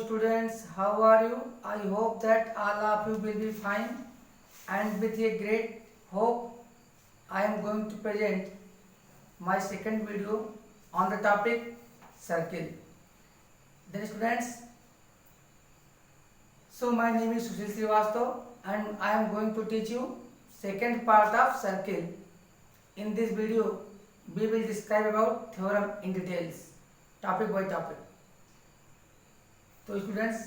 students, how are you? I hope that all of you will be fine, and with a great hope I am going to present my second video on the topic circle. Then students, so my name is Sushil Srivastava and I am going to teach you second part of circle. In this video we will describe about theorem in details, topic by topic. तो students,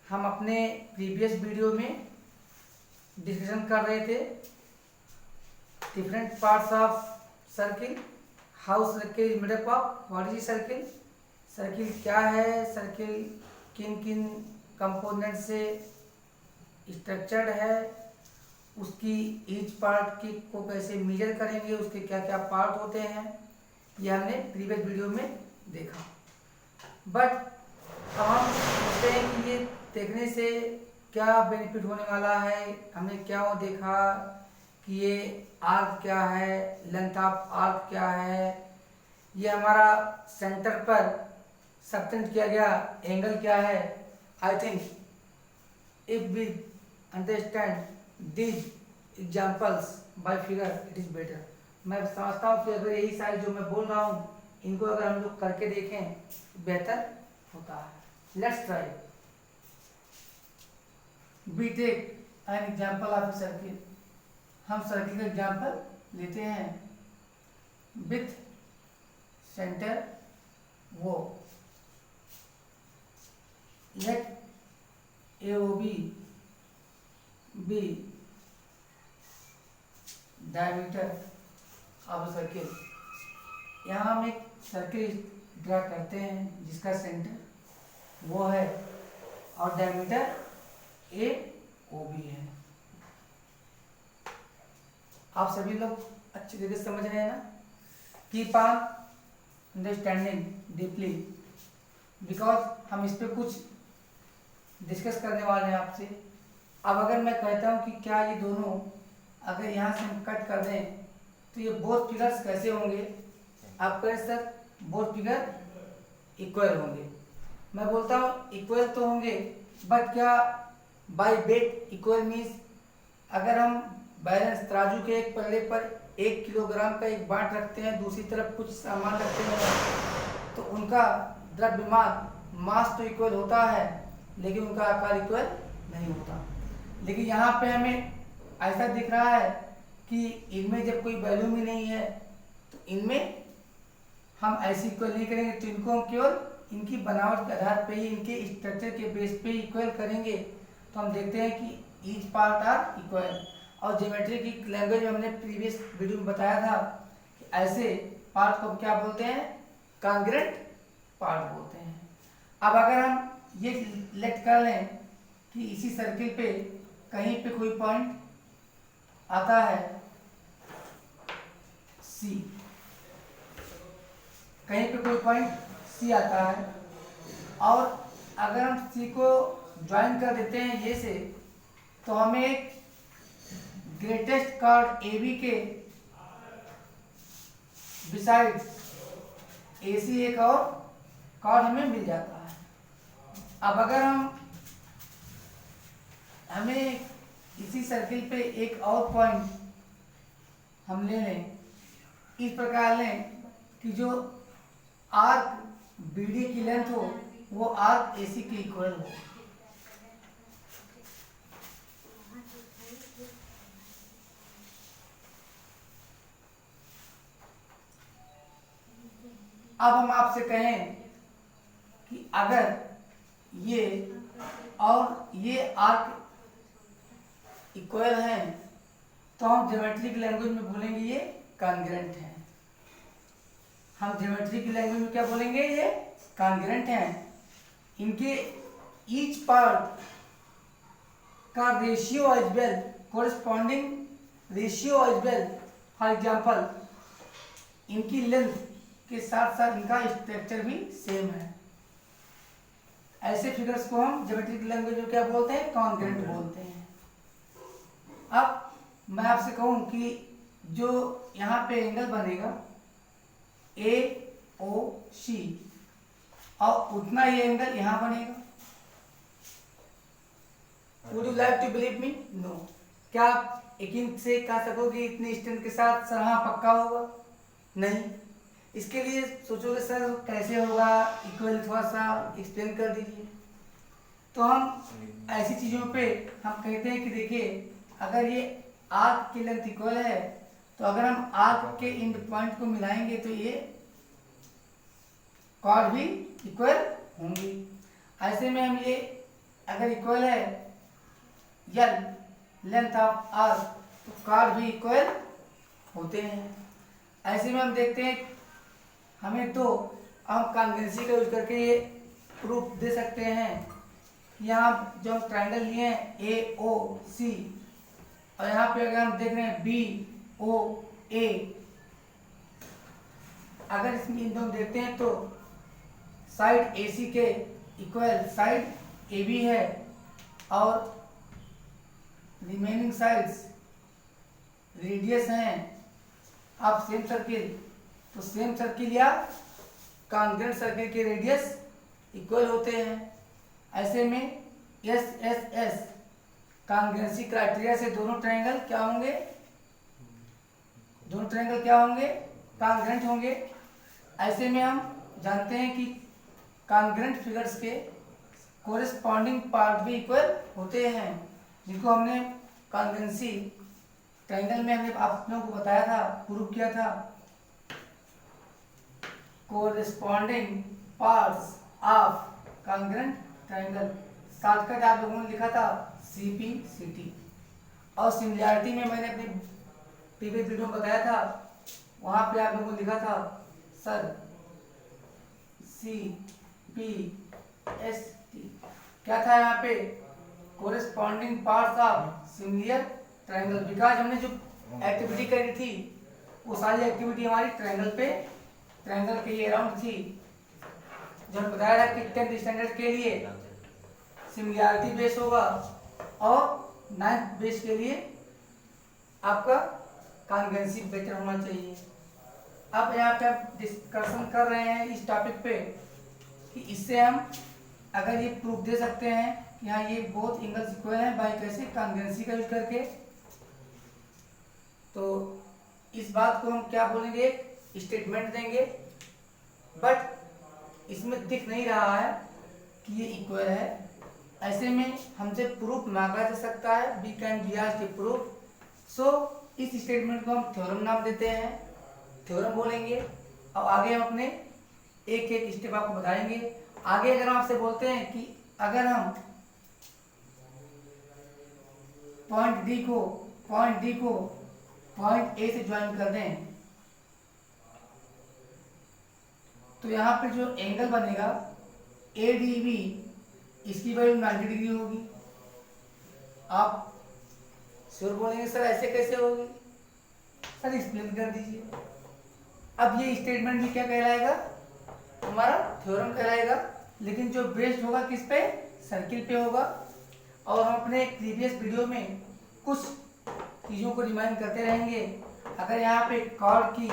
हम अपने previous video में discussion कर रहे थे different parts of circle, how circle is made up of, what is circle, circle क्या है, circle किन किन कंपोनेंट से स्ट्रक्चर्ड है, उसकी ईच पार्ट की को कैसे मेजर करेंगे, उसके क्या क्या पार्ट होते हैं, ये हमने प्रीवियस वीडियो में देखा. बट अब हम सोचते हैं कि ये देखने से क्या बेनिफिट होने वाला है. हमने क्या वो देखा कि ये आर्क क्या है, लेंथ ऑफ आर्क क्या है, ये हमारा सेंटर पर सबटेंड किया गया एंगल क्या है. I think if we understand these examples by figure it is better. मैं समझता हूँ कि अगर यही सारे जो मैं बोल रहा हूँ इनको अगर हम लोग करके देखें तो बेहतर होता है. Let's try. We take an example of a circle. हम सर्किल का एग्जाम्पल लेते हैं विथ सेंटर वो. Let AOB be diameter of a circle. यहाँ हम एक सर्किल ड्रा करते हैं जिसका सेंटर वो है और डायमीटर AOB है. आप सभी लोग अच्छी तरीके से समझ रहे हैं ना. Keep on understanding deeply because हम इस पे कुछ डिस्कस करने वाले हैं आपसे. अब अगर मैं कहता हूँ कि क्या ये दोनों अगर यहाँ से हम कट कर दें तो ये बोथ फिगर्स कैसे होंगे. आप कहें सर बोथ फिगर इक्वल होंगे. मैं बोलता हूँ इक्वल तो होंगे बट क्या बाय वेट इक्वल मीन्स अगर हम बैलेंस तराजू के एक पल्ले पर 1 किलोग्राम का एक बाट रखते हैं, दूसरी तरफ कुछ सामान रखते हैं तो उनका द्रव्यमान मास तो इक्वल होता है लेकिन उनका आकार इक्वल नहीं होता. लेकिन यहाँ पे हमें ऐसा दिख रहा है कि इनमें जब कोई वैल्यू भी नहीं है तो इनमें हम ऐसे इक्वल नहीं करेंगे. तो इनको हम केवल इनकी बनावट के आधार पे ही, इनके स्ट्रक्चर के बेस पे इक्वल करेंगे. तो हम देखते हैं कि ईच पार्ट आर इक्वल. और ज्योमेट्री की लैंग्वेज में हमने प्रीवियस वीडियो में बताया था कि ऐसे पार्ट को क्या बोलते हैं, कॉन्ग्रुएंट पार्ट बोलते हैं. अब अगर हम ये लेट कर लें कि इसी सर्किल पे कहीं पे कोई पॉइंट आता है C, कहीं पे कोई पॉइंट C आता है और अगर हम C को ज्वाइन कर देते हैं ये से तो हमें एक ग्रेटेस्ट कॉर्ड AB के बिसाइड AC एक और कॉर्ड हमें मिल जाता है. अब अगर हमें इसी सर्किल पे एक और पॉइंट हम ले लें, इस प्रकार लें कि जो आर्क BD की लेंथ हो वो आर्क AC के इक्वल हो. अब हम आपसे कहें कि अगर ये और ये आर्क इक्वल हैं तो हम ज्योमेट्री की लैंग्वेज में बोलेंगे ये कॉन्ग्रुएंट हैं. हम ज्योमेट्री की लैंग्वेज में क्या बोलेंगे, ये कॉन्ग्रुएंट हैं. इनके ईच पार्ट का ratio as well, corresponding ratio as well. For example इनकी लेंथ के साथ साथ इनका स्ट्रक्चर भी सेम है. ऐसे फिगर्स को हम ज्योमेट्री की लैंग्वेज में क्या बोलते हैं, कॉन्ग्रुएंट बोलते हैं. अब मैं आपसे कहूं कि जो यहाँ पे एंगल बनेगा AOC और उतना ही एंगल यहाँ बनेगा. Would you like to believe me? No. क्या आप यकीन से कह सकोगे इतने स्ट्रेंथ के साथ सर हाँ पक्का होगा? नहीं। इसके लिए सोचोगे सर कैसे होगा, इक्वल थोड़ा सा एक्सप्लेन कर दीजिए। तो हम ऐसी चीज़ों पे हम कहते हैं कि देखिए अगर ये आर्क की लेंथ इक्वल है तो अगर हम आर्क के इन पॉइंट को मिलाएंगे तो ये कॉर्ड भी इक्वल होंगी। ऐसे में हम ये अगर इक्वल है यल लेंथ ऑफ आर्क तो कॉर्ड भी इक्वल होते हैं। ऐसे में हम देखते हैं हमें तो हम कॉन्वेंसी का यूज करके ये प्रूफ दे सकते हैं। यहाँ जो हम ट्रायंगल लिए हैं ए ओ सी और यहाँ पे अगर हम देख रहे हैं बी ओ ए, अगर इसमें इन दोनों देखते हैं तो साइड ए सी के इक्वल साइड ए बी है और रिमेनिंग साइड्स रेडियस हैं आप सेम सर्किल, तो सेम सर्किल या कॉन्ग्रुएंट सर्किल के रेडियस इक्वल होते हैं। ऐसे में S S S congruency criteria से दोनों ट्रायंगल क्या होंगे? दोनों ट्रायंगल क्या होंगे? कॉन्ग्रुएंट होंगे। ऐसे में हम जानते हैं कि कॉन्ग्रुएंट फिगर्स के कोरिस्पॉन्डिंग पार्ट भी इक्वल होते हैं, जिनको हमने कॉन्ग्रुएंसी ट्रायंगल में हमने आप लोगों को बताया था, प्रूव किया था। Corresponding parts of congruent triangle, shortcut आप लोगों ने लिखा था CPCT। और सिमिलैरिटी में मैंने अपने प्रीवियस वीडियो में बताया था, वहां पे आप लोगों ने लिखा था सर CPST। क्या था यहाँ पे? Corresponding parts of similar triangle. Because हमने जो एक्टिविटी करी थी वो सारी एक्टिविटी हमारी ट्रायंगल के अराउंड थी। जो बताया था कि 10th स्टैंडर्ड के लिए सिमिलैरिटी बेस होगा और 9th बेस के लिए आपका कॉन्ग्रुएंसी बेटर होना चाहिए। अब यहाँ पे आप डिस्कशन कर रहे हैं इस टॉपिक पे कि इससे हम अगर ये प्रूफ दे सकते हैं कि हाँ ये बोथ एंगल्स इक्वल हैं बाय कैसे? कॉन्ग्रुएंसी का यूज करके। तो इस बात को हम क्या बोलेंगे? एक स्टेटमेंट देंगे, बट इसमें दिख नहीं रहा है कि ये इक्वल है। ऐसे में हमसे प्रूफ मांगा जा सकता है, we can be asked to proof. So इस स्टेटमेंट को हम थ्योरम नाम देते हैं, थ्योरम बोलेंगे। और आगे हम अपने एक एक स्टेप आपको बताएंगे। आगे अगर हम आपसे बोलते हैं कि अगर हम पॉइंट डी को पॉइंट ए से ज्वाइन कर दें तो यहाँ पे जो एंगल बनेगा ADB, इसकी वैल्यू 90 डिग्री होगी। आप श्योर बोलेंगे सर ऐसे कैसे होगी? सर एक्सप्लेन कर दीजिए। अब ये स्टेटमेंट भी क्या कहलाएगा? हमारा थ्योरम कहलाएगा, लेकिन जो बेस्ड होगा किस पे? सर्किल पे होगा। और हम अपने प्रीवियस वीडियो में कुछ चीज़ों को रिमाइंड करते रहेंगे। अगर यहाँ पे कॉर्ड की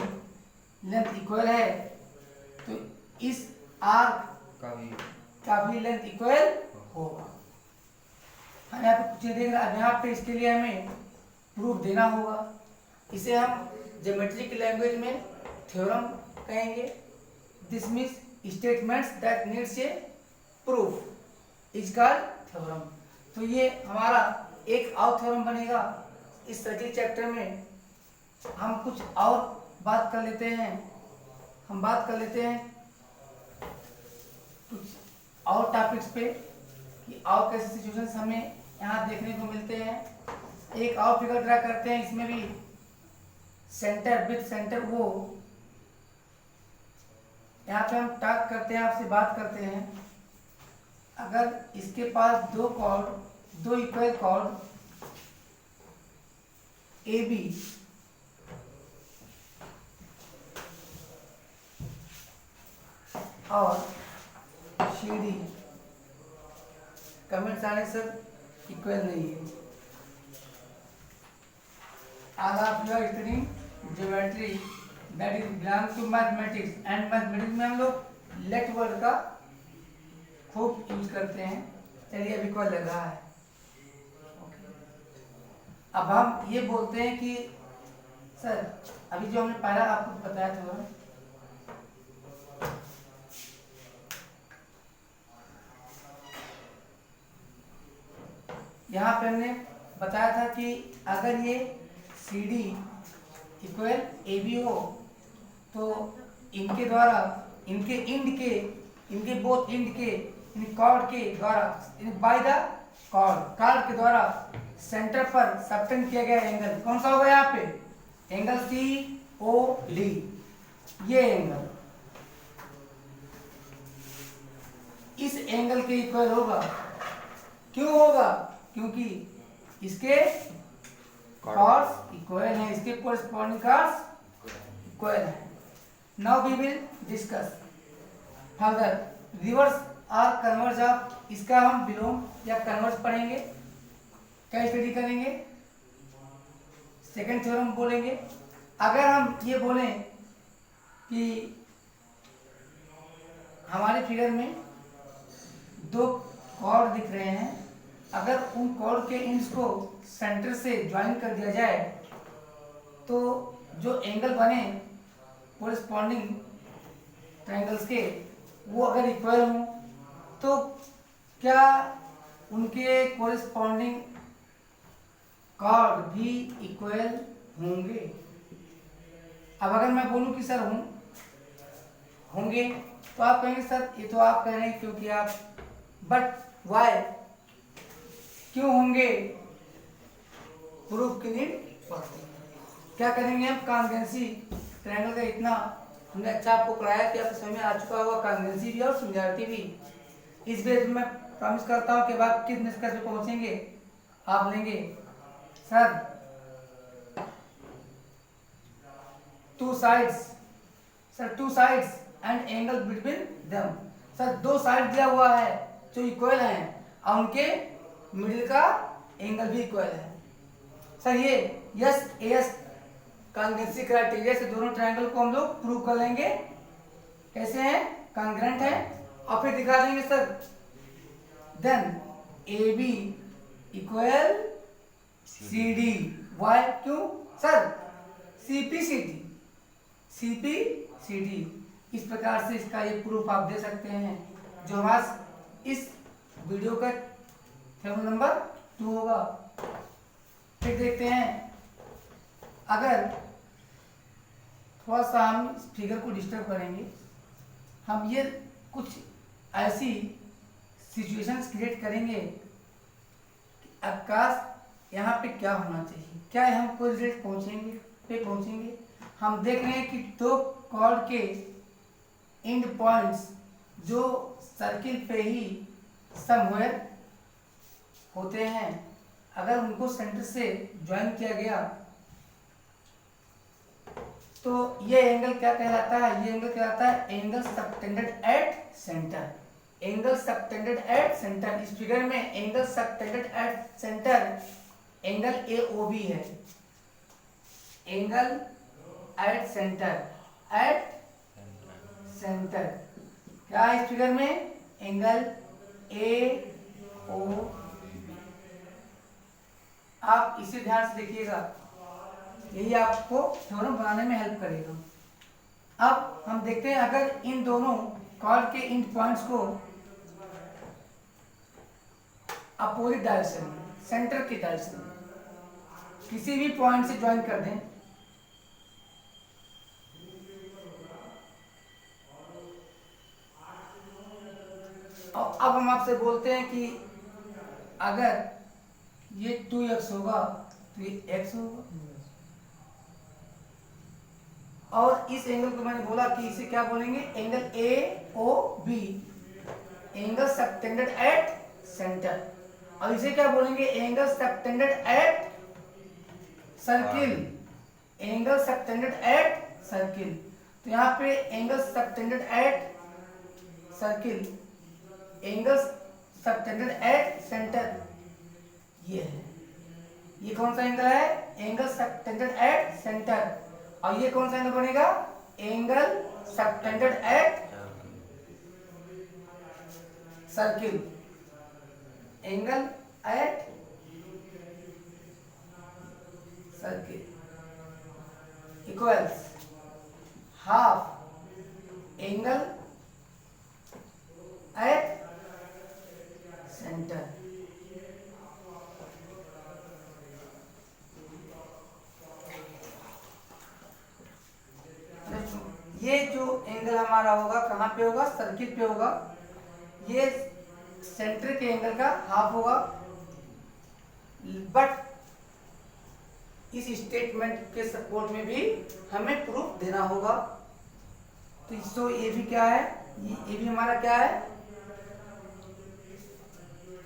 लेंथ इक्वल है तो इस आर्क का भी लेंथ इक्वल होगा। हम यहाँ पे कुछ नहीं देख रहे, अब यहाँ पे इसके लिए हमें प्रूफ देना होगा। इसे हम ज्योमेट्री की लैंग्वेज में थ्योरम कहेंगे। This means statements that needs a proof is called theorem. तो ये हमारा एक और थ्योरम बनेगा। इस सर्किल चैप्टर में हम कुछ और बात कर लेते हैं। हम बात कर लेते हैं कुछ और टॉपिक्स पे कि और कैसे सिचुएशंस हमें यहाँ देखने को मिलते हैं। एक और फिगर ड्रा करते हैं, इसमें भी सेंटर विथ सेंटर वो यहाँ पे हम टॉक करते हैं, आपसे बात करते हैं। अगर इसके पास दो इक्वल कॉर्ड AB और CD, कमेंट्स आने सर इक्वल नहीं है। आज आप you are studying geometry that is belong to mathematics, and mathematics में हम लोग लेट वर्ड का खूब यूज करते हैं। चलिए अब इक्वल लग रहा है। अब हम ये बोलते हैं कि सर अभी जो हमने पहला आपको बताया था, यहाँ पे हमने बताया था कि अगर ये C D equal A B हो तो इनके द्वारा इनके बोथ इंड के कॉर्ड के द्वारा बाय द कॉर्ड के द्वारा सेंटर पर सबटेंड किया गया एंगल कौन सा होगा? यहाँ पे एंगल सी ओ डी, ये एंगल इस एंगल के इक्वल होगा। क्यों होगा? क्योंकि इसके कॉर्ड्स इक्वल हैं, इसके कोरिस्पोंडिंग कॉर्ड्स इक्वल हैं। Now we will discuss further reverse और कन्वर्स ऑफ, इसका हम विलोम या कन्वर्स पढ़ेंगे, क्या स्टडी करेंगे, सेकंड थ्योरम बोलेंगे। अगर हम ये बोलें कि हमारे फिगर में दो कॉर्ड दिख रहे हैं, अगर उन कॉर्ड के इंड्स को सेंटर से ज्वाइन कर दिया जाए तो जो एंगल बने कोरिस्पोंडिंग ट्रायंगल्स के वो अगर इक्वल हों तो क्या उनके कोरिस्पोंडिंग कॉर्ड भी इक्वल होंगे? अब अगर मैं बोलूं कि सर होंगे तो आप कहेंगे सर ये तो आप कह रहे हैं क्योंकि आप, बट वाई, क्यों होंगे? प्रूफ के लिए क्या करेंगे हम? कॉन्ग्रुएंसी ट्रायंगल का इतना हमने अच्छा आपको पढ़ाया कि आपको समझ में आ चुका होगा, कॉन्ग्रुएंसी भी और सिमिलरिटी भी। इस बेस में मैं प्रॉमिस करता हूँ कि बाद किस निष्कर्ष पे पहुंचेंगे आप लेंगे sir two sides and angle between them. Sir दो साइड दिया हुआ है जो इक्वल हैं और उनके मिडिल का एंगल भी इक्वल है। सर ये यस एस कॉन्ग्रुएंसी क्राइटेरिया से दोनों ट्रायंगल को हम लोग प्रूव कर लेंगे कैसे हैं, कॉन्ग्रुएंट है, और फिर दिखा देंगे sir then A B equal C D. Why? क्यों सर? C D. इस प्रकार से इसका ये प्रूफ आप दे सकते हैं जो हमारा इस वीडियो का थ्योरम नंबर 2 होगा। फिर देखते हैं, अगर थोड़ा सा हम इस फिगर को डिस्टर्ब करेंगे, हम ये कुछ ऐसी सिचुएशंस क्रिएट करेंगे कि आकाश यहाँ पे क्या होना चाहिए, क्या हम कोई रिजल्ट पहुँचेंगे। हम देख रहे हैं कि दो कॉर्ड के एंड पॉइंट्स जो सर्किल पे ही समवेयर होते हैं, अगर उनको सेंटर से ज्वाइन किया गया तो ये एंगल क्या कहलाता है? ये एंगल कहलाता है angle subtended at centre. Angle subtended at centre, इस फिगर में angle subtended at centre angle A O B है। एंगल एट सेंटर क्या है इस फिगर में? Angle A O B. आप इसे ध्यान से देखिएगा, यही आपको थ्योरम बनाने में हेल्प करेगा। अब हम देखते हैं, अगर इन दोनों कॉर्ड के इन पॉइंट्स को अपोजिट डायरेक्शन में, सेंटर की डायरेक्शन में किसी भी पॉइंट से ज्वाइन कर दें, और अब हम आपसे बोलते हैं कि अगर ये 2x होगा तो ये x होगा, और इस एंगल को मैंने बोला कि इसे क्या बोलेंगे? Angle A O B, angle subtended at centre, और इसे क्या बोलेंगे? Angle subtended at circle. Angle subtended at circle, तो यहाँ पे angle subtended at circle, angle subtended at centre, ये है। ये कौन सा एंगल है? Angle subtended at centre. और ये कौन सा एंगल बनेगा? Angle subtended at circle. Angle at circle equals half angle at centre. ये जो एंगल हमारा होगा कहाँ पे होगा, सर्किल पे होगा। ये सेंटर के एंगल का हाफ होगा। बट इस स्टेटमेंट के सपोर्ट में भी हमें प्रूफ देना होगा। तो ये भी क्या है, ये भी हमारा क्या है,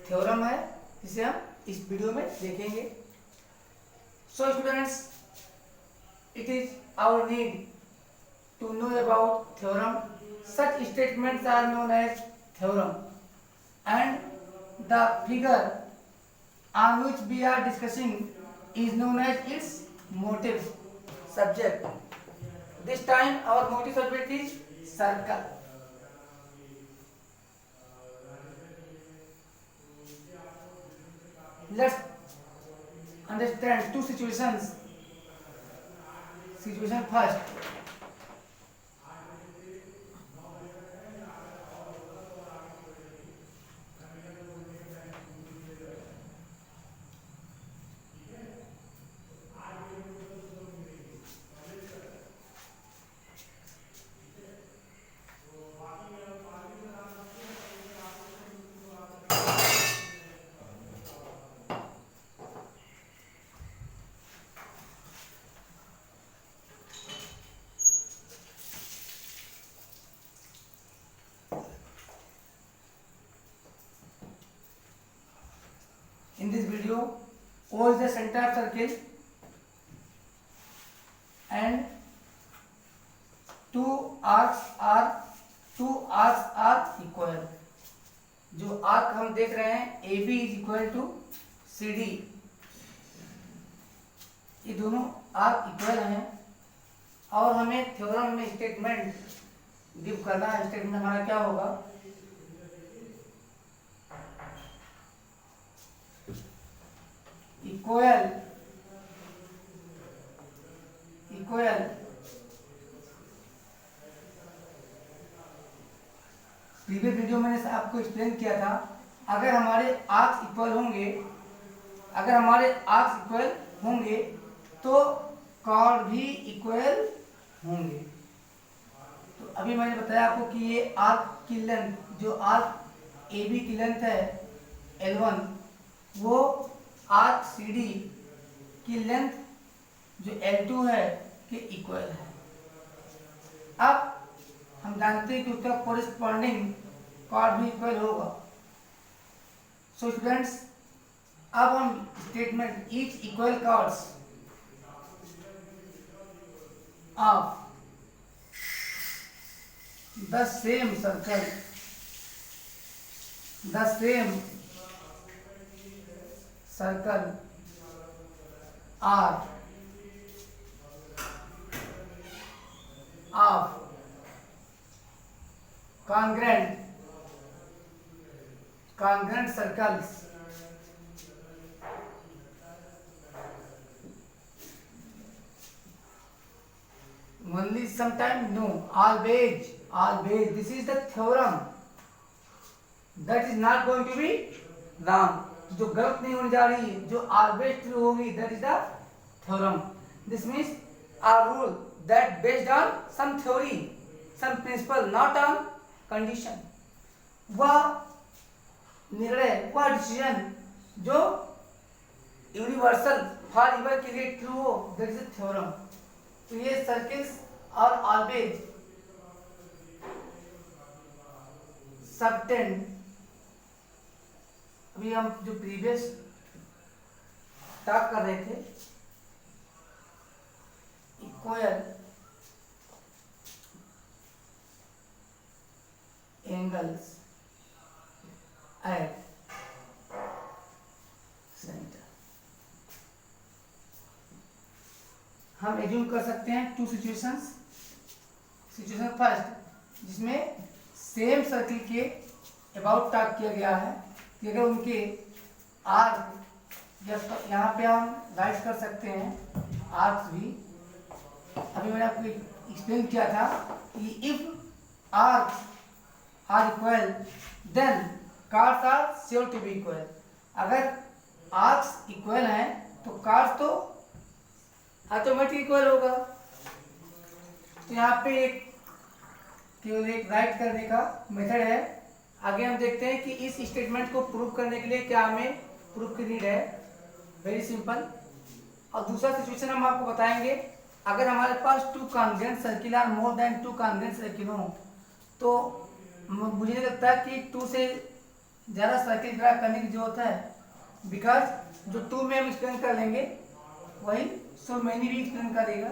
थ्योरम है, जिसे हम इस वीडियो में देखेंगे। So students, it is our need to know about theorem. Such statements are known as theorem, and the figure on which we are discussing is known as its motive subject. This time our motive subject is circle. Let's understand two situations. Situation first. In this video, O is the center of circle and two arcs are equal. जो arc हम देख रहे हैं AB is equal to CD, ये दोनों arc equal हैं और हमें थ्योरम में स्टेटमेंट गिव करना है। स्टेटमेंट हमारा क्या होगा, इक्वल प्रीवियस वीडियो मैंने आपको एक्सप्लेन किया था, अगर हमारे आर्क्स इक्वल होंगे तो कॉर्ड भी इक्वल होंगे। तो अभी मैंने बताया आपको कि ये आर्क की लेंथ, जो आर्क AB की लेंथ है L1, वो आर्क CD की लेंथ जो L2 है के इक्वल है। अब हम जानते हैं कि उसका कोरिस्पॉन्डिंग कॉर्ड भी इक्वल होगा। सो स्टूडेंट्स, अब हम statement each equal chords of the same circle are of congruent circles only sometime, no, always this is the theorem, that is not going to be wrong, जो गलत नहीं होने जा रही है, जो always true होगी, that is the theorem. This means a rule that based on some theory, some principle, not on condition. वह निर्णय, वह डिसीजन जो यूनिवर्सल फॉर एवर के लिए ट्रू हो, दैट इज अ थ्योरम। तो ये सर्किल्स और ऑलवेज सबटेंड, अभी हम जो प्रीवियस टॉक कर रहे थे, इक्वल एंगल्स एट सेंटर, हम एज्यूम कर सकते हैं टू सिचुएशंस। सिचुएशन फर्स्ट, जिसमें सेम सर्किल के अबाउट टॉक किया गया है कि अगर उनके आर्क यहाँ पे हम राइट कर सकते हैं आर्क्स भी। अभी मैंने आपको एक्सप्लेन किया था कि if arcs are equal then chords are sure to be equal. अगर आर्क्स इक्वल हैं तो कार्ड्स तो ऑटोमेटिक इक्वल होगा। तो यहाँ पे केवल एक राइट करने का मेथड है। आगे हम देखते हैं कि इस स्टेटमेंट को प्रूव करने के लिए क्या हमें प्रूफ की नीड है। Very simple. और दूसरा सिचुएशन हम आपको बताएंगे, अगर हमारे पास two congruent circle are more than two congruent circle हो, तो मुझे लगता है कि टू से ज़्यादा सर्किल ड्रा करने की जरूरत है, बिकॉज जो टू में हम एक्सप्लेन कर लेंगे वही सो मैनी भी एक्सप्लेन करेगा।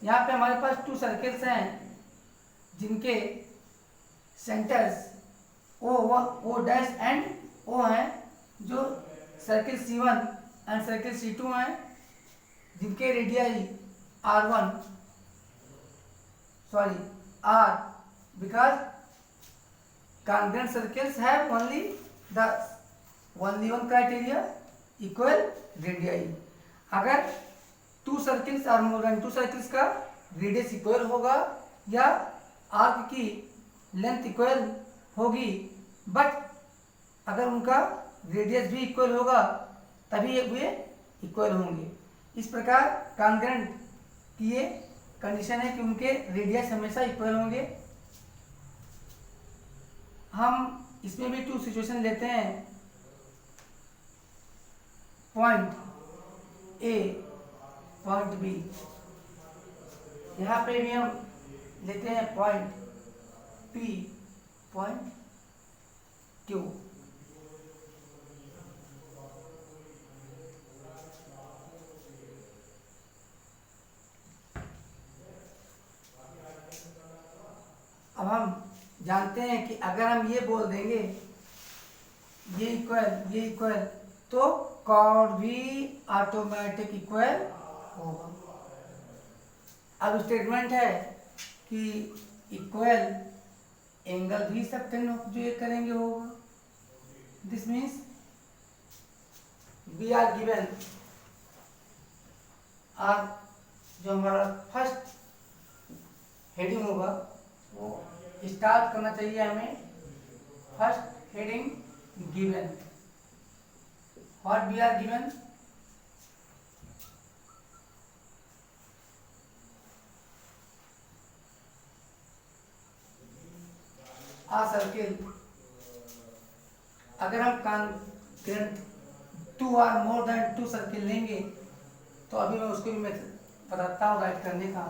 यहाँ पे हमारे पास टू सर्किल्स हैं जिनके सेंटर्स ओ डैश एंड ओ हैं, जो circle C1 and circle C2 हैं, जिनके radii R1 R, because congruent circles have only one criteria, equal radii। अगर टू सर्किल्स और मोर देन टू सर्किल्स का रेडियस इक्वल होगा या आर्क की लेंथ इक्वल होगी, बट अगर उनका रेडियस भी इक्वल होगा तभी वे इक्वल होंगे। इस प्रकार कॉन्ग्रुएंट की ये कंडीशन है कि उनके रेडियस हमेशा इक्वल होंगे। हम इसमें भी टू सिचुएशन लेते हैं, पॉइंट ए पॉइंट बी। यहाँ पे भी हम लेते हैं पॉइंट पी पॉइंट क्यू। अब हम जानते हैं कि अगर हम ये बोल देंगे ये इक्वल तो कॉर्ड भी ऑटोमेटिक इक्वल होगा। अब स्टेटमेंट है कि इक्वल एंगल भी सबटेंड जो ये करेंगे होगा। This means we are given are, जो हमारा फर्स्ट हेडिंग होगा वो स्टार्ट करना चाहिए हमें first heading given. What we are given, a circle. अगर हम congruent two or more than two circle लेंगे तो अभी मैं उसको भी मैं बताता हूँ राइट करने का।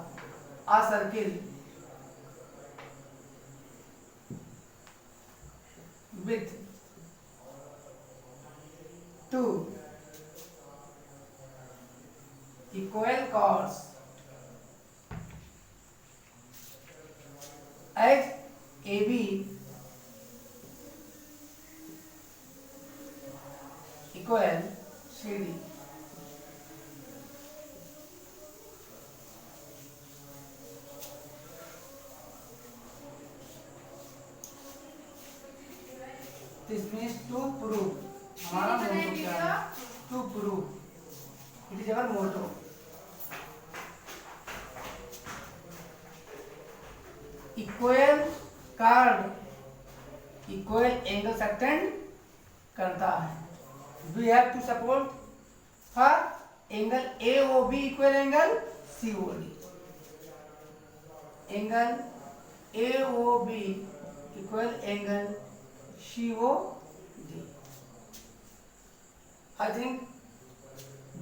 आ circle with two equal chords as AB equal CD। This means to prove, हमारा मोटो क्या है, to prove, it is our motto। Equal card equal angle subtend करता है। We have to support for angle AOB equal angle COD। Angle AOB equal angle COD। I think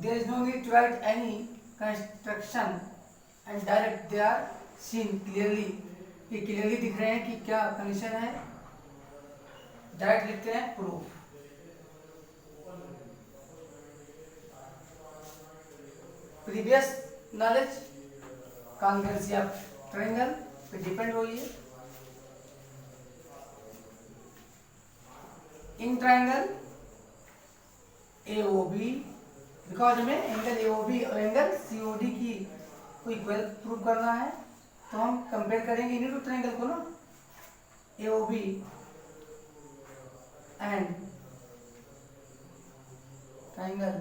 there is no need to write any construction and direct they are seen clearly। ये clearly दिख रहे हैं कि क्या condition है। Direct लिखते हैं proof. Previous knowledge congruency of triangle पे डिपेंड हुई है। इन ट्रायंगल AOB, बिकॉज हमें एंगल AOB और एंगल COD की को इक्वल प्रूव करना है, तो हम कंपेयर करेंगे इन टू ट्रायंगल को ना, AOB एंड ट्राइंगल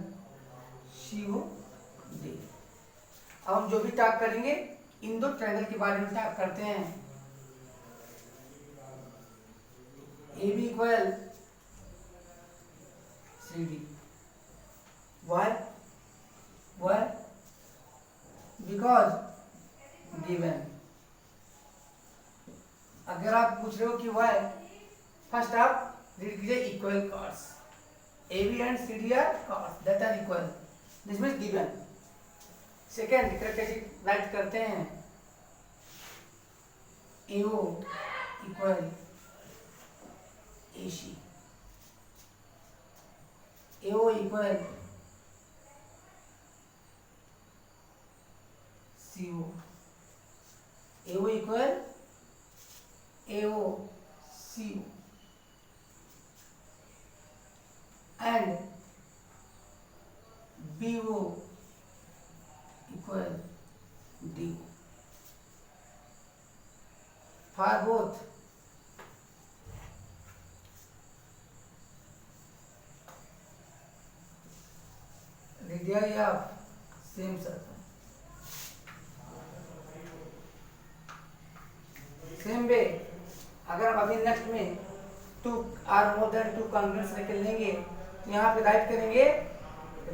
COD। अब हम जो भी टॉक करेंगे इन दो ट्राइंगल के बारे में टॉक करते हैं। AB equal CD। Why? Why? Because given। अगर आप पूछ रहे हो कि why, फर्स्ट आप रीड कीजिए equal cards. AB and CD are cards that are equal, this means given। Second characteristic right करते हैं, AO equal AC, AO equal CO, AO equal AO CO and BO equal DO for both radii of same circle। Same way अगर हम अभी next में two or more than two congruent circle लेंगे तो यहाँ पे राइट करेंगे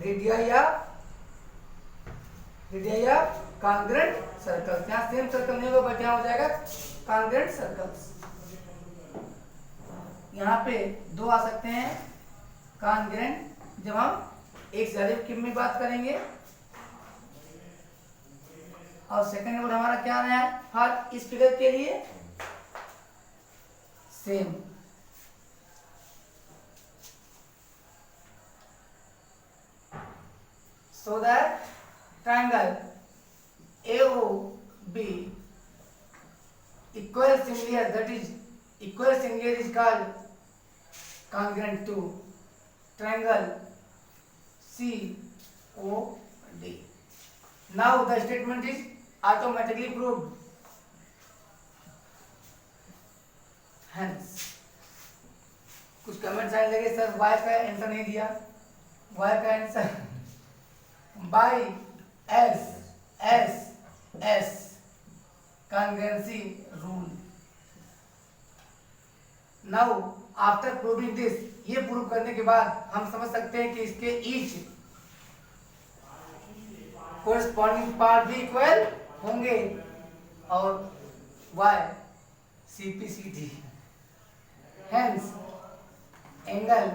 radii of congruent circles. यहाँ सेम सर्कल नहीं होगा बट यहाँ हो जाएगा कॉन्ग्रुएंट सर्कल्स। यहाँ पे दो आ सकते हैं कॉन्ग्रुएंट जब हम एक से ज्यादा क्यूब में बात करेंगे, और सेकंड वर्ड हमारा क्या आना है फॉर इस फिगर के लिए same. so that triangle AOB equal similar, that is equal similar is called congruent to triangle COD। now the statement is automatically proved, hence कुछ कमेंट्स आने लगे सर y का आंसर नहीं दिया, y का answer by S congruency rule। now after proving this, ये prove करने के बाद हम समझ सकते हैं कि इसके ईच कोरस्पॉन्डिंग पार्ट भी इक्वल होंगे और y CPCD, hence angle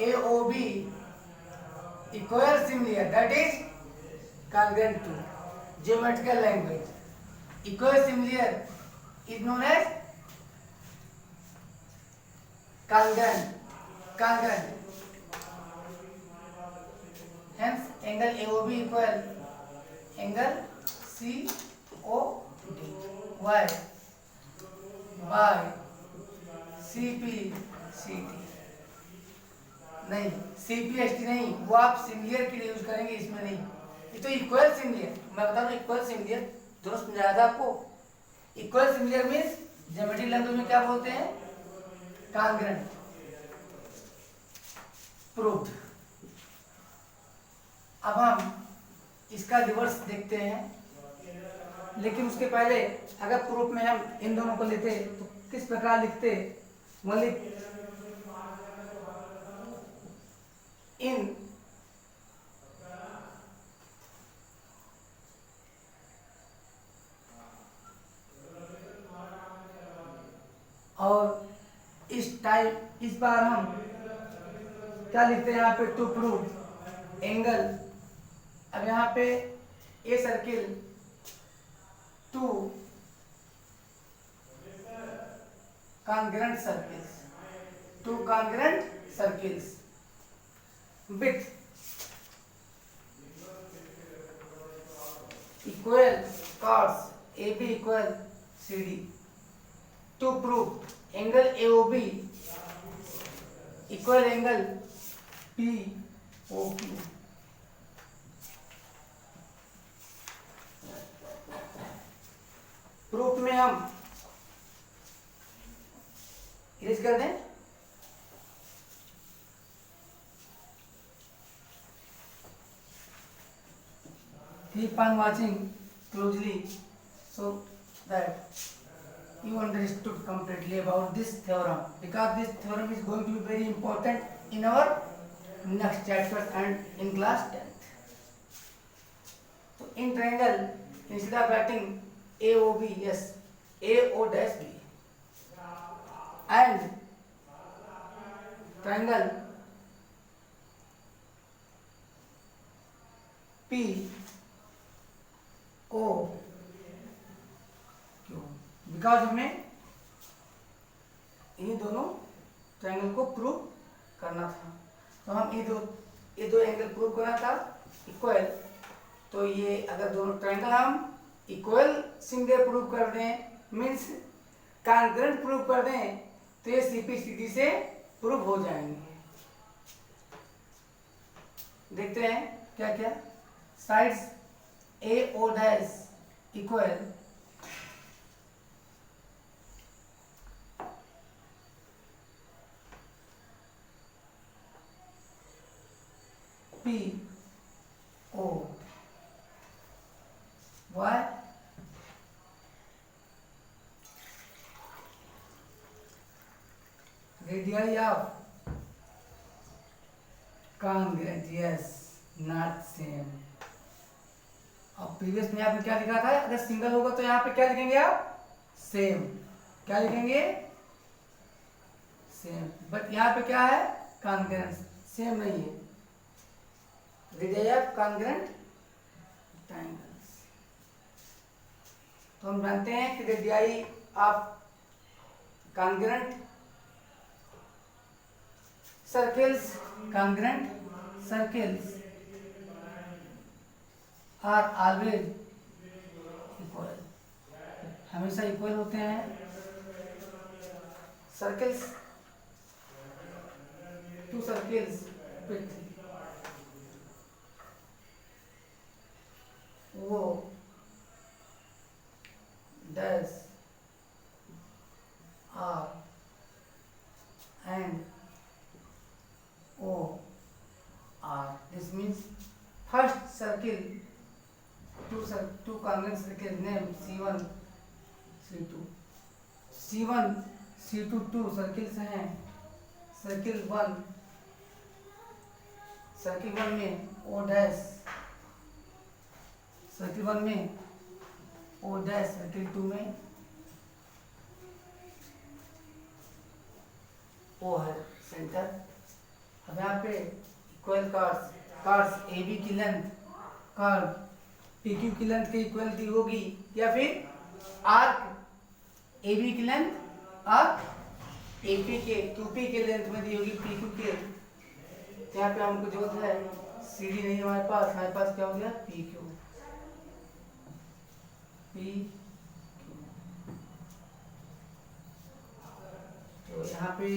AOB equal similar, that is congruent to geometrical language, equal similar is known as congruent, hence angle AOB equal angle COD y by CPCD। नहीं CPST नहीं, वो आप similar के लिए use करेंगे, इसमें नहीं। ये तो इक्वल सिमिलर, मैं बता दूं इक्वल सिमिलर दोनों समझाया था आपको। Equal similar means geometric language में क्या बोलते हैं कॉन्ग्रुएंट, प्रूव्ड। अब हम इसका रिवर्स देखते हैं, लेकिन उसके पहले अगर प्रूफ में हम इन दोनों को लेते तो किस प्रकार लिखते, मतलब इन और इस टाइप इस बार हम क्या लिखते हैं यहाँ पे टू प्रूव एंगल। अब यहाँ पे a circle two congruent circles, two congruent circles with equal chords AB equal CD to prove angle AOB equal angle POQ। Proof में हम इरेज कर दें, keep on watching closely so that you understood completely about this theorem, because this theorem is going to be very important in our next chapter and in class 10th. So in triangle, instead of writing AOB, yes, AO dash B, and triangle POQ, because हमें ये दोनों triangle को prove करना था। तो हम ये दो एंगल प्रूव करना था इक्वल। तो ये अगर दोनों ट्रायंगल हम इक्वल सिंगल प्रूव कर दें, मीन्स कॉन्ग्रुएंट प्रूव कर दें, तो ये सीपी स्थिति से प्रूव हो जाएंगे। देखते हैं क्या क्या। Sides A O dash equal P O Y radius of congruent, yes, not same. अब प्रीवियस में आपने क्या लिखा था, अगर सिंगल होगा तो यहाँ पे क्या लिखेंगे आप, सेम। क्या लिखेंगे, सेम। बट यहाँ पे क्या है, कॉन्ग्रुएंट, सेम नहीं है। Radius of congruent triangles. तो हम जानते हैं कि radius of congruent circles, congruent circles are always equal, हमेशा इक्वल होते हैं। सर्कल्स, टू सर्कल्स विथ वो dash R and O R, this means first circle, two congruent circles name C1 C2, C1 C2 2 circles हैं। Circle 1 में O dash, circle 1 में O dash, circle 2 में O है centre. अब यहाँ पे equal cards AB की लेंथ कार्ड PQ की लेंथ की इक्वलिटी होगी, या फिर आर्क AB की लेंथ आर्क AP के QP के लेंथ में दी होगी PQ के। तो यहाँ पे हमको जरूरत है CD नहीं हमारे पास क्या हो गया, PQ। तो यहाँ पे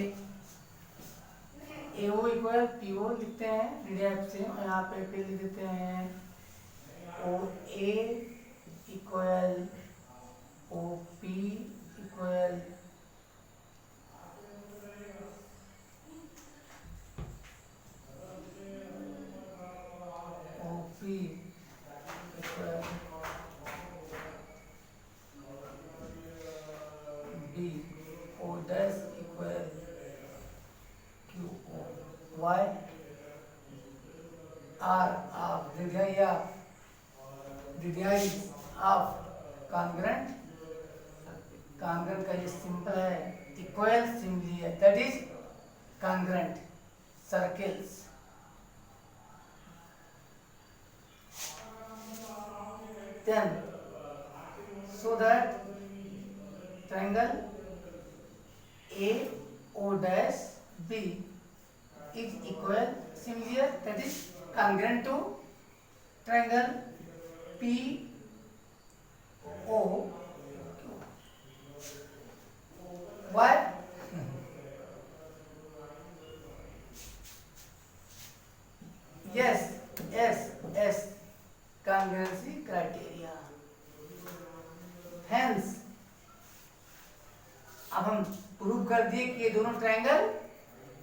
AO इक्वल PO लिखते हैं रेडियस से, और यहाँ पे फिर लिख देते हैं OA equal OP equal OP equal B, O dash equal QO, Y R of radius of congruent, congruent का ये सिंपल है इक्वल सिंपली है, that is congruent circles. Then so that triangle AO dash B is equal similar, that is congruent to triangle PO. Why? Yes, congruency criteria. Hence अब हम prove कर दिए कि ये दोनों ट्रायंगल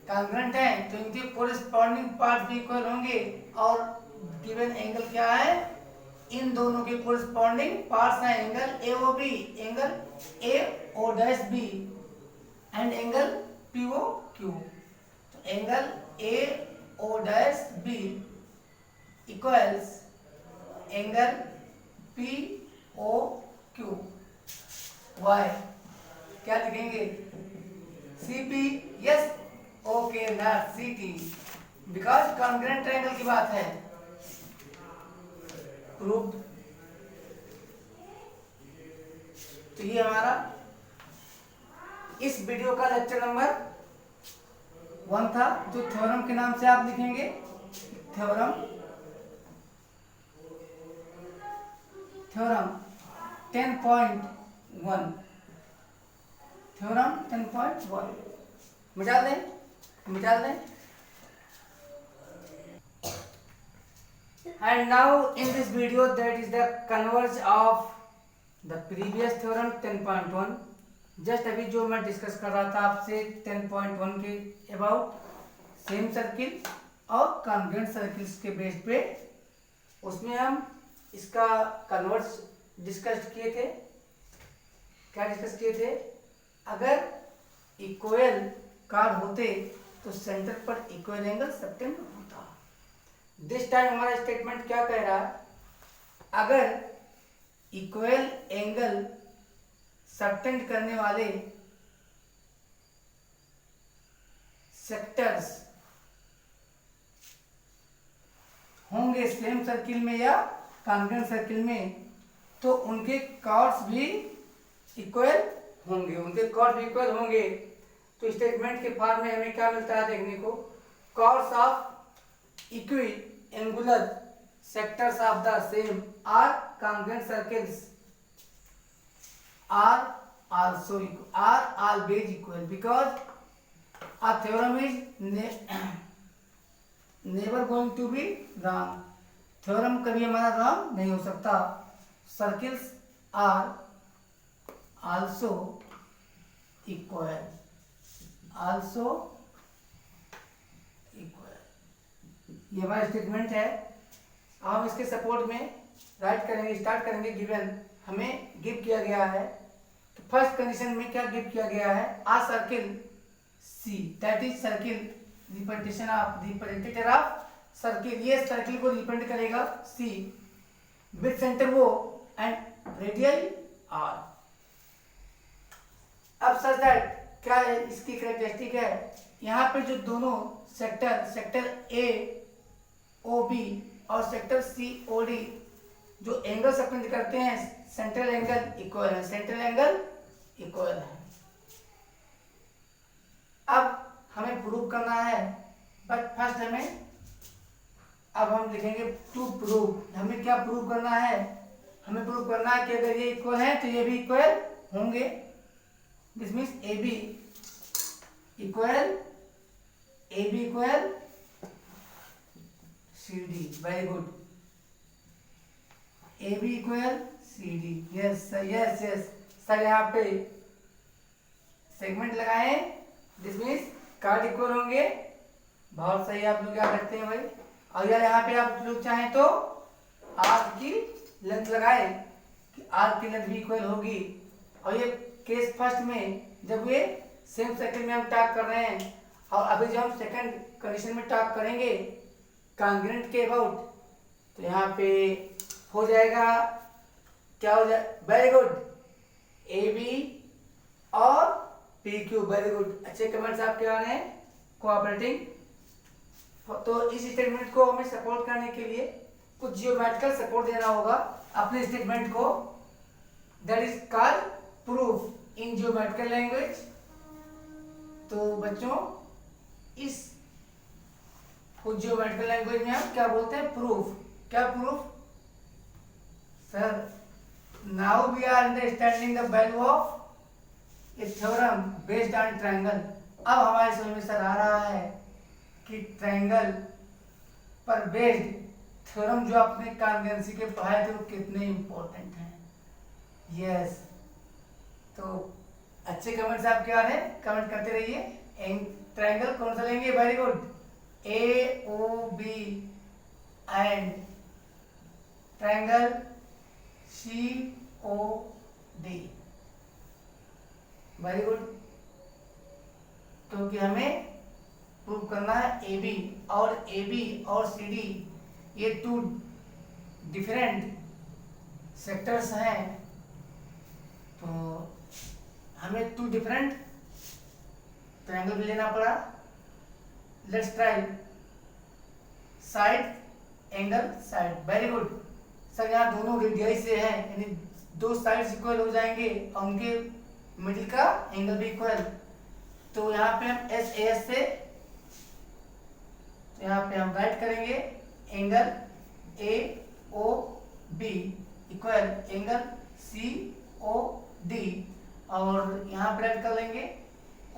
कॉन्ग्रुएंट हैं, तो इनके कोरिस्पॉन्डिंग पार्ट भी इक्वल होंगे, और गिवन एंगल क्या है, इन दोनों के कोरस्पॉन्डिंग पार्ट्स हैं angle A O B, angle A O dash B and angle P O Q. तो angle A O dash B equals angle P O Q. Why क्या लिखेंगे? C P, yes, okay, not C T, because congruent triangle की बात है। Proved. तो ये हमारा इस वीडियो का लेक्चर नंबर 1 था, जो थ्योरम के नाम से आप लिखेंगे थ्योरम 10.1, थ्योरम 10.1 मिटा दें। And now in this video, that is the converge of the previous theorem 10.1। Just अभी जो मैं डिस्कस कर रहा था आपसे 10.1 के अबाउट सेम सर्किल और कॉन्ग्रुएंट सर्किल्स के बेस पे, उसमें हम इसका कन्वर्ज डिस्कस किए थे। क्या डिस्कस किए थे? अगर इक्वल कार्ड होते तो सेंटर पर इक्वल एंगल सबटेंड होता। दिस टाइम हमारा स्टेटमेंट क्या कह रहा है? अगर इक्वल एंगल सबटेंड करने वाले सेक्टर्स होंगे सेम सर्किल में या कॉन्ग्रुएंट सर्किल में, तो उनके कॉर्ड्स भी इक्वल होंगे। तो स्टेटमेंट के फॉर्म में हमें क्या मिलता है देखने को? Chords of equiangular sectors of the same are congruent circles are always equal because a theorem is never going to be wrong। Theorem कभी हमारा रॉन्ग नहीं हो सकता। सर्किल्स आर आल्सो इक्वल, ये हमारा स्टेटमेंट है। हम इसके सपोर्ट में राइट करेंगे, स्टार्ट करेंगे। गिवन हमें गिव किया गया है, तो फर्स्ट कंडीशन में क्या गिव किया गया है? A circle C, that is circle representative of circle. ये सर्किल को रिप्रेजेंट करेगा C with centre O and radial R. अब सच दैट क्या है इसकी कैरेक्टरिस्टिक है? यहाँ पे जो दोनों सेक्टर ए ओ बी और सेक्टर सी ओ डी जो एंगल सबटेंड करते हैं, सेंट्रल एंगल इक्वल है। अब हमें प्रूव करना है, बट फर्स्ट अब हम लिखेंगे टू प्रूव। हमें क्या प्रूव करना है? हमें प्रूव करना है कि अगर ये इक्वल है तो ये भी इक्वल होंगे। This means A B equal C D. Very good. A B equal C D. Yes sir, यहाँ पे सेगमेंट लगाए। दिस मीन्स कार्ड इक्वल होंगे। बहुत सही, आप लोग याद रखते हैं भाई। और यार यहाँ पे आप लोग चाहें तो आर्क की लेंथ लगाए कि आर्क की लेंथ भी इक्वल होगी। और ये केस फर्स्ट में जब ये सेम सर्किल में हम टॉक कर रहे हैं, और अभी जब हम सेकंड कंडीशन में टॉक करेंगे कॉन्ग्रुएंट के अबाउट, तो यहाँ पे हो जाएगा, क्या हो जाए? वेरी गुड, ए बी और पी क्यू। वेरी गुड, अच्छे कमेंट्स आपके आ रहे हैं, कोऑपरेटिंग। तो इस स्टेटमेंट को हमें सपोर्ट करने के लिए कुछ जियोमेट्रिकल सपोर्ट देना होगा अपने स्टेटमेंट को। That is called proof in geometrical language. तो बच्चों, इस जियोमेट्रिकल लैंग्वेज में हम क्या बोलते हैं? प्रूफ। क्या proof? Sir, now we are understanding the value of a theorem based on triangle. अब हमारे समझ में सर आ रहा है कि ट्रायंगल पर बेस्ड थ्योरम जो अपने कॉन्ग्रुएंसी के पढ़ाए थे वो कितने इंपॉर्टेंट हैं। यस, तो अच्छे कमेंट्स आपके आ रहे हैं, कमेंट करते रहिए। ट्रायंगल कौन सा लेंगे? Very good, A O B and triangle C O D. Very good. क्योंकि हमें प्रूव करना है ए बी और सी डी ये टू डिफरेंट सेक्टर्स हैं, तो हमें टू डिफरेंट ट्रायंगल भी लेना पड़ा। Let's try side angle side. Very good sir, यहाँ दोनों रेडियस से हैं, यानी दो साइड्स इक्वल हो जाएंगे और उनके मिडिल का एंगल भी इक्वल। तो यहाँ पे हम एस एस से, तो यहाँ पे हम राइट करेंगे angle A O B equal angle C O D, और यहाँ पे राइट कर लेंगे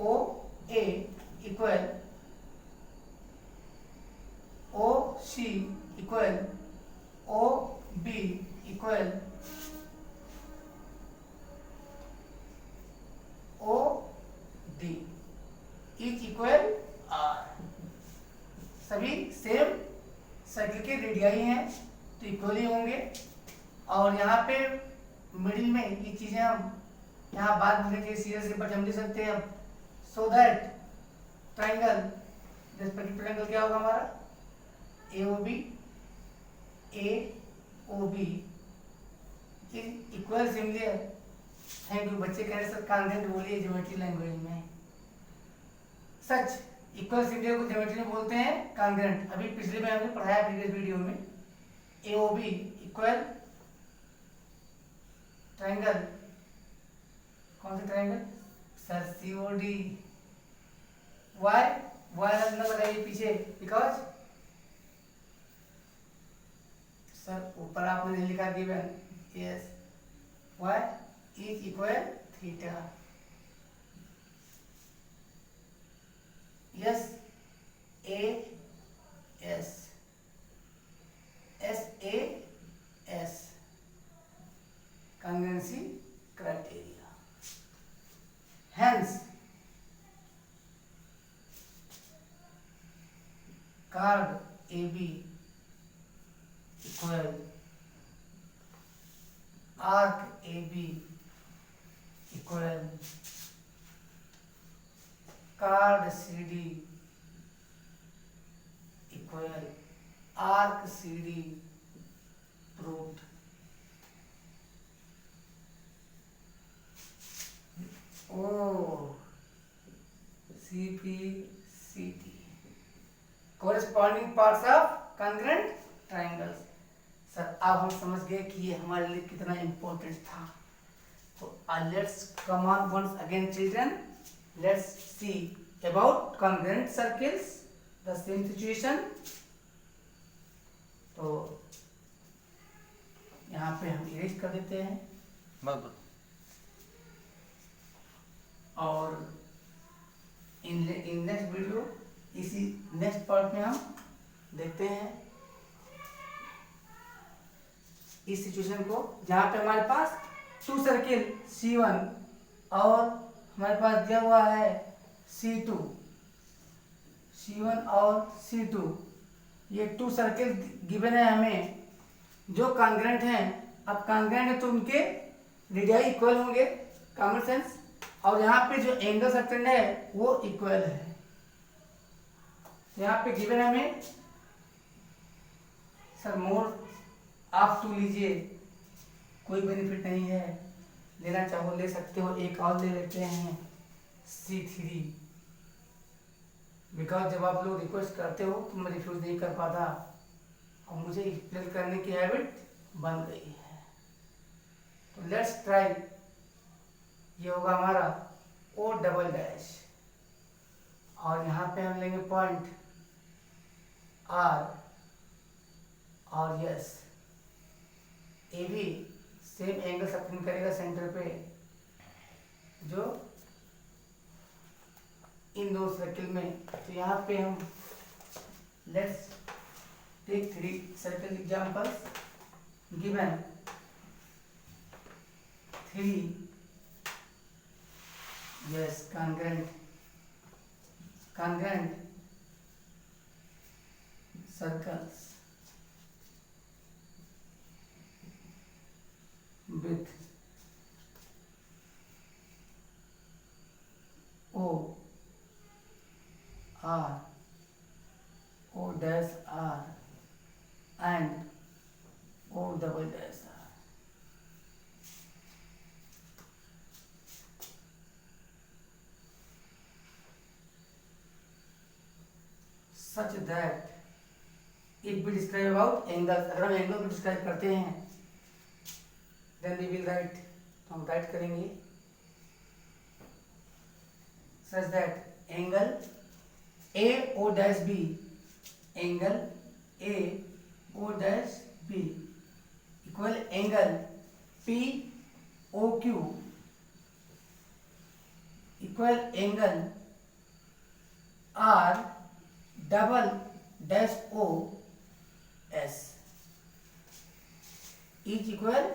O A equal O C equal O B equal O D is equal R. सभी सेम सर्किल के रेडियाई हैं तो इक्वली होंगे। और यहाँ पे मिडिल में ये चीजें हम यहाँ बाद में लिखे सीरियल से, बट हम लिख सकते हैं अब so that triangle, respective triangle क्या होगा हमारा A O B equal similar. Thank you बच्चे कह रहे सर कॉन्ग्रुएंट बोलिए ज्योमेट्री लैंग्वेज में। सच इक्वल सिमिलर को ज्योमेट्री में बोलते हैं कॉन्ग्रुएंट। अभी पिछले में हमने पढ़ाया प्रीवियस वीडियो में A O B equal triangle, कौन सा triangle sir C O D. Y न लगाइए पीछे, बिकॉज सर ऊपर आपने नहीं लिखा given. Yes Y is equal theta. Yes A S S A S congruency criteria. Hence, chord AB equal arc AB equal chord CD equal arc CD proved. CPCT corresponding parts of congruent triangles। Sir अब हम समझ गए कि ये हमारे लिए कितना important था। तो let's come on once again children, let's see about congruent circles, the same situation। तो यहाँ पे हम इरेज कर देते हैं और इन नेक्स्ट वीडियो इसी नेक्स्ट पार्ट में हम देखते हैं इस सिचुएशन को, जहाँ पे हमारे पास टू सर्किल C1 और हमारे पास दिया हुआ है C2, C1 और C2, ये टू सर्किल गिवन है हमें जो कॉन्ग्रुएंट हैं। अब कॉन्ग्रुएंट है तो उनके रेडियाई इक्वल होंगे, कॉमन सेंस, और यहाँ पे जो एंगल सबटेंड है वो इक्वल है। यहाँ पे गिवन है हमें सर मोर आप टू लीजिए, कोई बेनिफिट नहीं है, लेना चाहो ले सकते हो। एक और ले लेते हैं C3, बिकॉज जब आप लोग रिक्वेस्ट करते हो तो मैं रिफ्यूज नहीं कर पाता और मुझे एक्सप्लेन करने की हैबिट बन गई है। तो लेट्स ट्राई, ये होगा हमारा O डबल डैश और यहाँ पे हम लेंगे पॉइंट R और यस ए भी सेम एंगल सबटेंड करेगा सेंटर पे, जो इन दो सर्किल में। तो यहाँ पे हम let's take 3 circle examples given 3 yes congruent circles with O R O dash R and O double dash R. Such that if we describe about angles, अगर हम एंगल को डिस्क्राइब करते हैं then we will write, तो हम write करेंगे such that angle AO dash B, angle AO dash B equal angle POQ equal angle R double dash OS each equal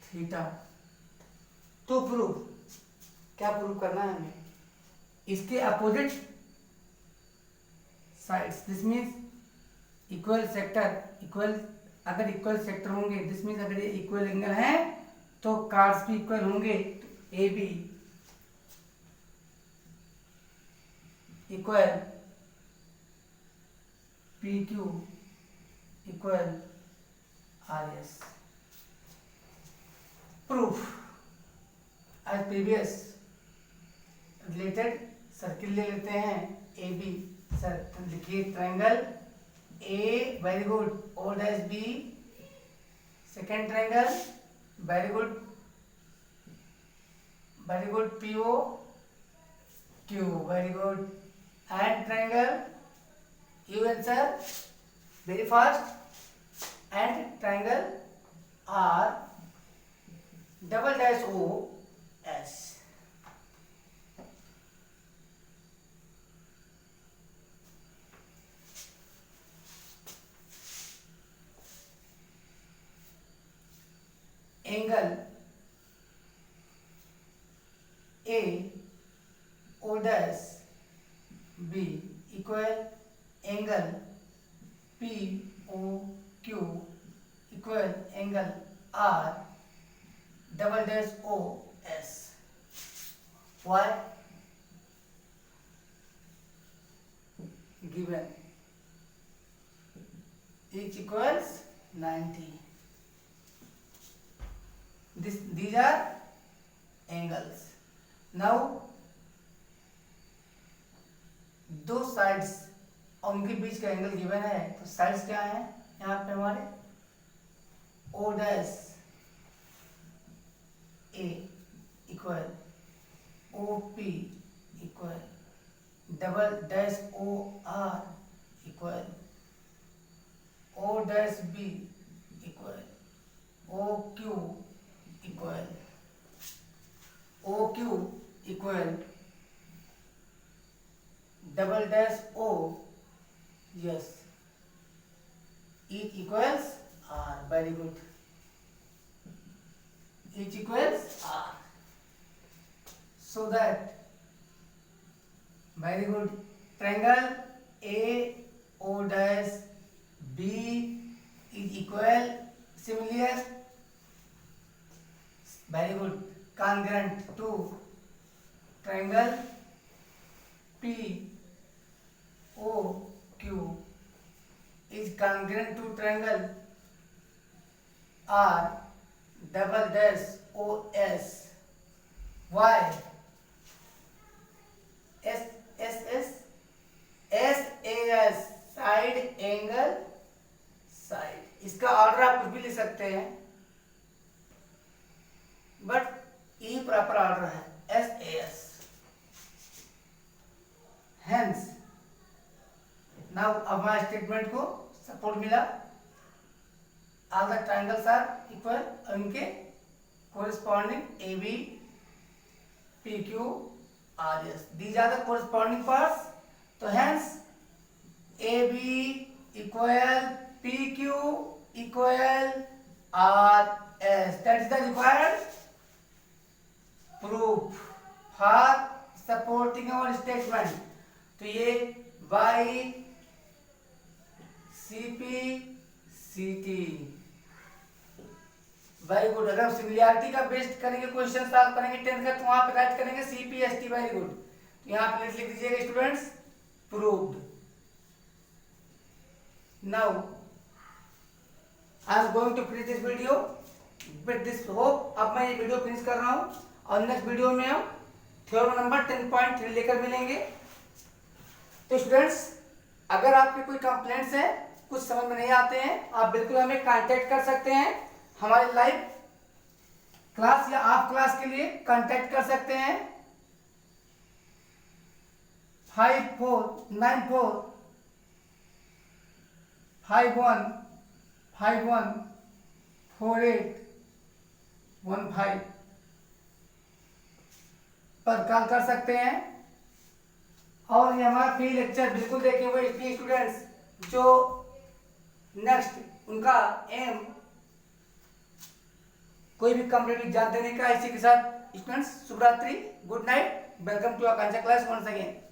theta. तो proof क्या प्रूफ करना है हमें, इसके opposite sides, this means equal sector, equal अगर equal sector होंगे this means अगर ये इक्वल एंगल है तो कार्ड्स भी इक्वल होंगे, तो A B equal P Q equal R S. Proof as previous related circle ले लेते हैं ए बी, सर लिखिए triangle A, very good, O dash B, second triangle very good P O Q, very good, and triangle you answer very fast, and triangle R double dash O S. Angle A O dash B equal angle P O Q equal angle R double dash O S. Why? Given each equals 90. These are angles. Now दो sides और उनके बीच का angle given है, तो sides क्या है यहाँ पे हमारे O dash A equal OP equal double dash OR equal O dash B equal OQ equal double dash O, yes, each equals R, very good, each equals R, so that very good, triangle A O dash B is equal, similar, very good, congruent to triangle P O Q is congruent to triangle R double dash O S. Why? S A S side angle side, इसका order आप कुछ भी लिख सकते हैं but E proper order है S A S. Hence now अब हमारे स्टेटमेंट को सपोर्ट मिला, all the triangles are equal, उनके corresponding AB, PQ, RS, these are the corresponding parts, तो hence AB equal PQ equal RS, that is the required proof for supporting our statement। तो ये Y CP CT very good. अगर हम similarity का based करेंगे, question solve करेंगे 10th का, तो वहां पे राइट करेंगे CPST। Very good. तो यहाँ पे लिख दीजिएगा students, proved. Now I am going to finish this video with this hope. अब मैं ये वीडियो फिनिश कर रहा हूँ और नेक्स्ट वीडियो में हम थ्योरम नंबर 10.3 लेकर मिलेंगे। तो स्टूडेंट्स, अगर आपके कोई कंप्लेंट्स हैं, कुछ समझ में नहीं आते हैं, आप बिल्कुल हमें कांटेक्ट कर सकते हैं। हमारे लाइव क्लास या आप क्लास के लिए कांटेक्ट कर सकते हैं 549451514815 पर कॉल कर सकते हैं। और ये हमारा फ्री लेक्चर बिल्कुल देखे हुए स्टूडेंट्स जो नेक्स्ट उनका एम कोई भी कॉम्पिटिटिव एग्जाम देने का, इसी के साथ स्टूडेंट्स शुभ रात्रि, good night, welcome to Akanksha class once again.